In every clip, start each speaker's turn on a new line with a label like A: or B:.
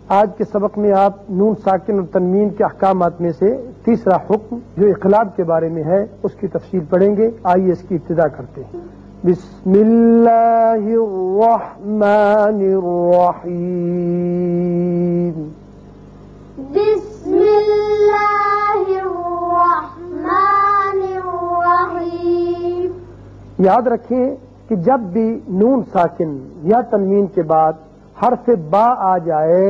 A: آج کے سبق میں آپ نون ساکن اور تنوین کے احکامات میں سے تیسرا حکم جو اقلاب کے بارے میں ہے اس کی تفصیل پڑھیں گے. آئیے اس کی ابتدا کرتے ہیں. بسم اللہ الرحمن الرحیم.
B: بسم اللہ الرحمن الرحیم.
A: یاد رکھیں کہ جب بھی نون ساکن یا تنوین کے بعد حرف با آ جائے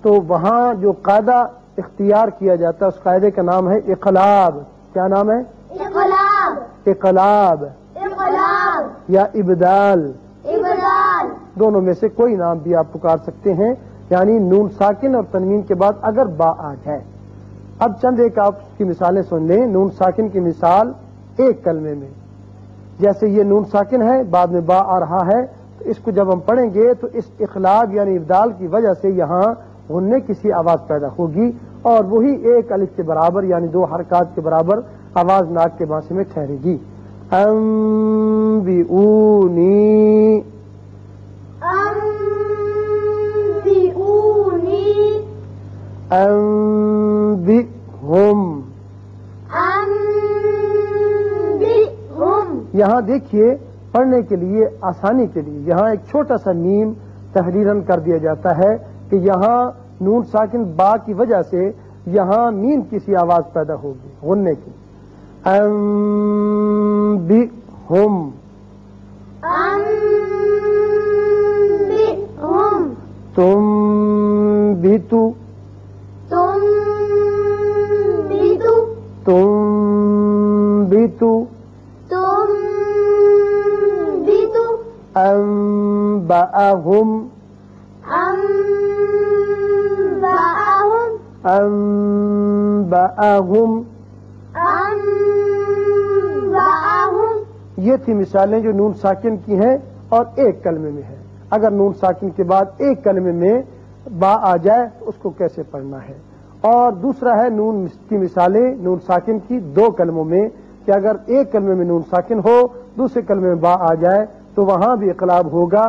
A: تو وہاں جو قاعدہ اختیار کیا جاتا ہے اس قاعدے کا نام ہے اقلاب. کیا نام ہے؟
B: اقلاب.
A: اقلاب
B: اقلاب
A: یا ابدال،
B: ابدال.
A: دونوں میں سے کوئی نام بھی آپ پکار سکتے ہیں. یعنی نون ساکن اور تنوین کے بعد اگر با آ جائے. اب چند ایک آپ کی مثالیں سن لیں. نون ساکن کی مثال ایک کلمے میں، جیسے یہ نون ساکن ہے بعد میں با آ رہا ہے، تو اس کو جب ہم پڑھیں گے تو اس اخلاق یعنی ابدال کی وجہ سے یہاں غننے کسی آواز پیدا ہوگی اور وہی ایک الف کے برابر یعنی دو حرکات کے برابر آواز ناک کے بانسے میں ٹھہرے گی. انبئونی،
B: انبئونی،
A: انبئہم.
B: انبئہم.
A: یہاں دیکھیے پڑھنے کے لیے آسانی کے لیے یہاں ایک چھوٹا سا میم تحریراً کر دیا جاتا ہے کہ یہاں نون ساکن با کی وجہ سے یہاں میم کسی آواز پیدا ہوگی غننے کی. انبئہم،
B: انبئہم.
A: تنبتو،
B: تنبتو،
A: تنبتو.
B: تنبتو.
A: انبأہم،
B: انبأہم،
A: انبأہم.
B: انبأہم.
A: یہ تھی مثالیں جو نون ساکن کی ہیں اور ایک کلمے میں ہے. اگر نون ساکن کے بعد ایک کلمے میں با آ جائے تو اس کو کیسے پڑھنا ہے. اور دوسرا ہے نون کی مثالیں نون ساکن کی دو کلموں میں کہ اگر ایک کلمے میں نون ساکن ہو دوسرے کلمے میں با آ جائے تو وہاں بھی اقلاب ہوگا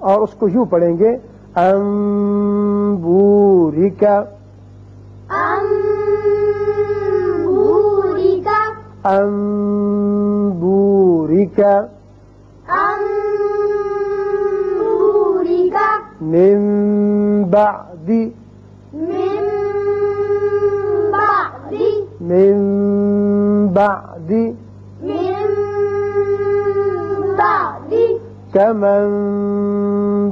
A: اور اس کو یوں پڑھیں گے انبورکا،
B: انبورکا،
A: انبورکا.
B: انبورکا.
A: من بعد،
B: من بعد،
A: من بعد.
B: من بعد.
A: كمن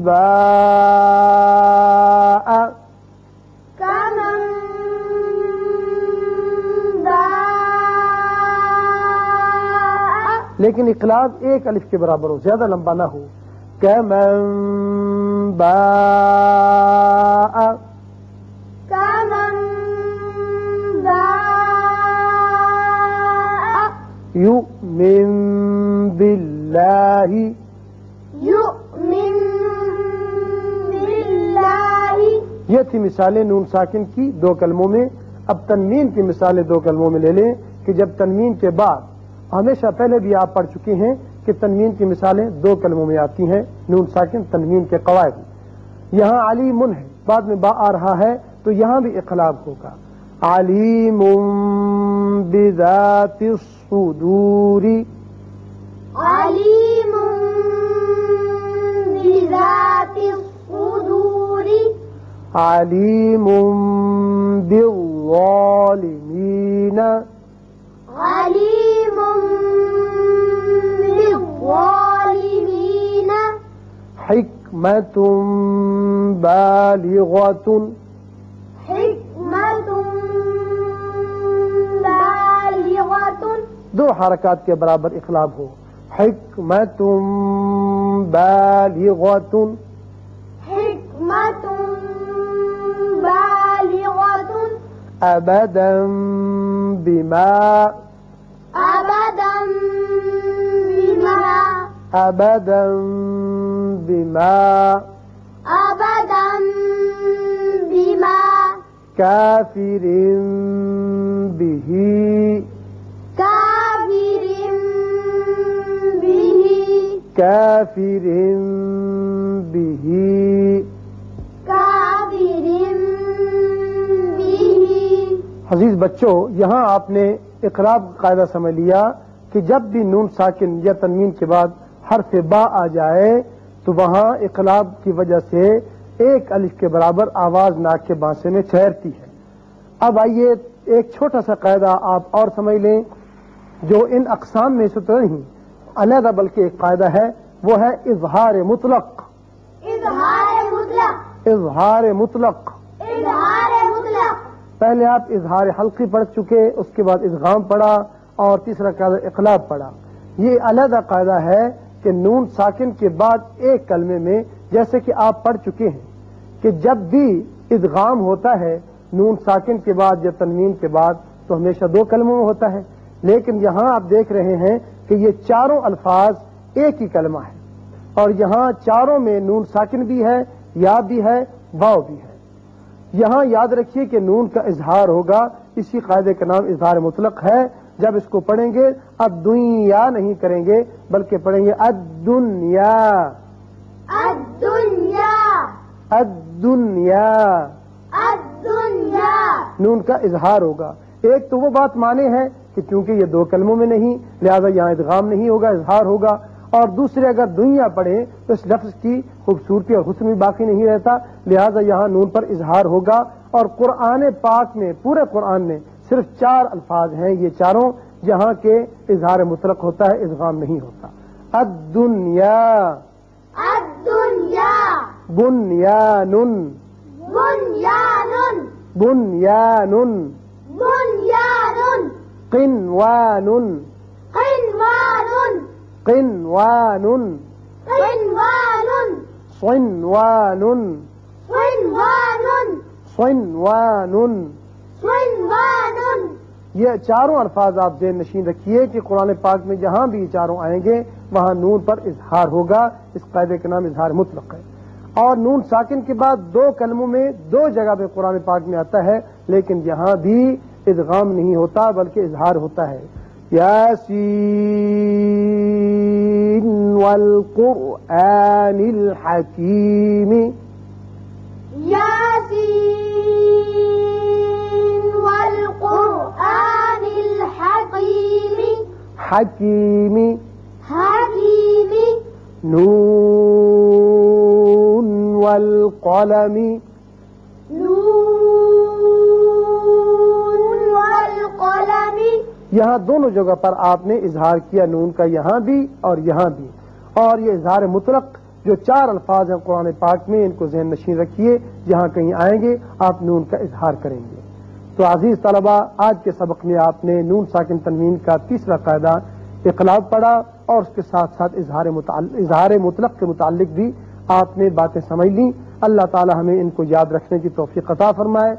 A: باء،
B: كمن باء.
A: لیکن اقلاب ایک الف کے برابر ہو، زیادہ لمبا نہ ہو. كمن باء،
B: كمن باء.
A: يؤمن بالله،
B: يؤمن بالله.
A: یہ تھی مثالیں نون ساکن کی دو کلموں میں. اب تنوین کی مثالیں دو کلموں میں لے لیں کہ جب تنوین کے بعد ہمیشہ پہلے بھی آپ پڑھ چکے ہیں کہ تنوین کی مثالیں دو کلموں میں آتی ہیں. نون ساکن تنوین کے قواعد یہاں علیمن ہے بعد میں با آ رہا ہے تو یہاں بھی اقلاب ہوگا. علیم بذات الصدور،
B: علیم بذات الصدور.
A: علیم بالظالمین،
B: علیم بالظالمین.
A: حکمت بالغۃ،
B: حکمت بالغۃ.
A: دو حرکات کے برابر اقلاب ہو. حکمت بالغۃ،
B: حکمت بالغۃ.
A: ابدا بما،
B: ابدا بما،
A: ابدا بما.
B: ابدا بما.
A: كافر به،
B: كافر به،
A: كافر به.
B: كافر
A: عزیز بچوں، یہاں آپ نے اقلاب قاعدہ سمجھ لیا کہ جب بھی نون ساکن یا تنوین کے بعد حرف با آ جائے تو وہاں اقلاب کی وجہ سے ایک الف کے برابر آواز ناک کے بانسے میں ٹھہرتی ہے۔ اب آئیے ایک چھوٹا سا قاعدہ آپ اور سمجھ لیں جو ان اقسام میں سے تو نہیں علیحدہ بلکہ ایک قاعدہ ہے، وہ ہے اظہار مطلق۔
B: اظہار مطلق،
A: اظہار مطلق،
B: اظہار مطلق،
A: پہلے آپ اظہار حلقی پڑھ چکے، اس کے بعد ادغام پڑھا اور تیسرا قاعدہ اقلاب پڑھا۔ یہ علیحدہ قاعدہ ہے کہ نون ساکن کے بعد ایک کلمے میں، جیسے کہ آپ پڑھ چکے ہیں کہ جب بھی ادغام ہوتا ہے نون ساکن کے بعد یا تنوین کے بعد تو ہمیشہ دو کلموں میں ہوتا ہے، لیکن یہاں آپ دیکھ رہے ہیں کہ یہ چاروں الفاظ ایک ہی کلمہ ہے اور یہاں چاروں میں نون ساکن بھی ہے، یا بھی ہے، واو بھی ہے۔ یہاں یاد رکھیے کہ نون کا اظہار ہوگا، اسی قاعدے کا نام اظہار مطلق ہے۔ جب اس کو پڑھیں گے الدنیا نہیں کریں گے بلکہ پڑھیں گے الدنیا،
B: الدنیا،
A: الدنیا،
B: الدنیا،
A: نون کا اظہار ہوگا۔ ایک تو وہ بات مانے ہے کہ چونکہ یہ دو کلموں میں نہیں لہذا یہاں ادغام نہیں ہوگا، اظہار ہوگا، اور دوسرے اگر دنیا پڑھیں تو اس لفظ کی خوبصورتی اور حسن بھی باقی نہیں رہتا، لہذا یہاں نون پر اظہار ہوگا۔ اور قرآن پاک میں، پورے قرآن میں صرف 4 الفاظ ہیں یہ چاروں جہاں کے اظہار مطلق ہوتا ہے، ادغام نہیں ہوتا۔ الدنیا،
B: الدنیا،
A: بنیان،
B: بنیان،
A: بنیان،
B: بنیان،
A: قنوان،
B: قنوان،
A: قنوان،
B: قنوان،
A: صنوان،
B: صنوان،
A: صنوان۔
B: صنوان،
A: یہ چاروں الفاظ آپ ذہن نشین رکھیے کہ قرآن پاک میں جہاں بھی یہ چاروں آئیں گے وہاں نون پر اظہار ہوگا، اس قاعدے کا نام اظہار مطلق ہے۔ اور نون ساکن کے بعد دو کلموں میں دو جگہ پہ قرآن پاک میں آتا ہے لیکن یہاں بھی ادغام نہیں ہوتا بلکہ اظہار ہوتا ہے۔ یاسین والقرآن الحکیم،
B: یاسین والقرآن الحکیم،
A: حکیم،
B: حکیم،
A: نون والقلم،
B: نون والقلم۔
A: یہاں دونوں جگہ پر آپ نے اظہار کیا، نون کا یہاں بھی اور یہاں بھی۔ اور یہ اظہار مطلق جو 4 الفاظ ہیں قرآن پاک میں ان کو ذہن نشین رکھیے، جہاں کہیں آئیں گے آپ نون کا اظہار کریں گے۔ تو عزیز طلبہ، آج کے سبق میں آپ نے نون ساکن تنوین کا تیسرا قاعدہ اقلاب پڑھا اور اس کے ساتھ ساتھ اظہار مطلق کے متعلق بھی آپ نے باتیں سمجھ لیں۔ اللہ تعالی ہمیں ان کو یاد رکھنے کی توفیق عطا فرمائے۔